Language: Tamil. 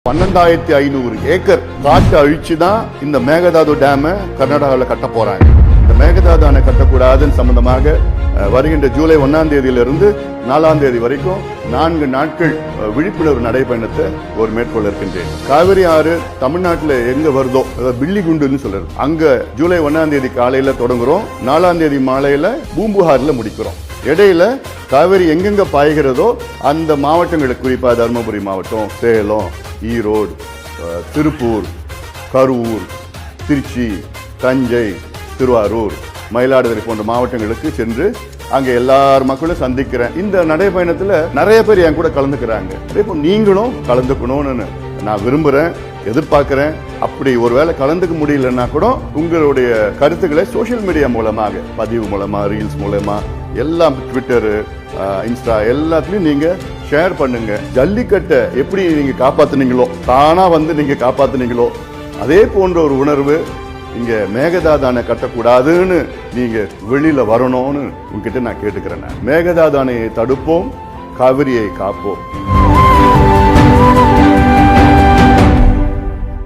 12,500 ஏக்கர் காட்டை அழிச்சுதான் இந்த மேகதாது டேம் கர்நாடகாவில் கட்ட போறாங்க. இந்த மேகதாது அணை கட்டக்கூடாதுன்னு சம்பந்தமாக வருகின்ற ஜூலை 1ஆம் தேதியிலிருந்து 4ஆம் தேதி வரைக்கும் 4 நாட்கள் விழிப்புணர்வு நடைபயணத்தை ஒரு மேற்கொள்ள இருக்கின்றேன். காவிரி ஆறு தமிழ்நாட்டில் எங்க வருதோ பில்லிகுண்டுன்னு சொல்றது, அங்க ஜூலை 1ஆம் தேதி காலையில தொடங்குறோம், 4ஆம் தேதி மாலையில பூம்புகார்ல முடிக்கிறோம். இடையில காவிரி எங்கெங்க பாய்கிறதோ அந்த மாவட்டங்களுக்கு, குறிப்பா தருமபுரி மாவட்டம், சேலம், ஈரோடு, திருப்பூர், கரூர், திருச்சி, தஞ்சை, திருவாரூர், மயிலாடுதுறை போன்ற மாவட்டங்களுக்கு சென்று அங்க எல்லார் மக்களும் சந்திக்கிறேன். இந்த நடைபயணத்துல நிறைய பேர் என் கூட கலந்துக்கிறாங்க. இப்போ நீங்களும் கலந்துக்கணும்னு நான் விரும்புறேன், எதிர்பார்க்கிறேன். அப்படி ஒருவேளை கலந்துக்க முடியலன்னா கூட உங்களுடைய கருத்துக்களை சோசியல் மீடியா மூலமாக, பதிவு மூலமா, ரீல்ஸ் மூலமா, எல்லாம் ட்விட்டரு, இன்ஸ்டா எல்லாத்துலயும் நீங்க ஷேர் பண்ணுங்க. ஜல்லிக்கட்டை எப்படி நீங்க காப்பாத்துனீங்களோ, தானா வந்து நீங்க காப்பாத்துனீங்களோ, அதே போன்ற ஒரு உணர்வு இங்க மேகதாது அணை கட்டக்கூடாதுன்னு நீங்க வெளியில வரணும்னு உங்ககிட்ட நான் கேட்டுக்கிறேன். மேகதாது அணையை தடுப்போம், காவிரியை காப்போம்.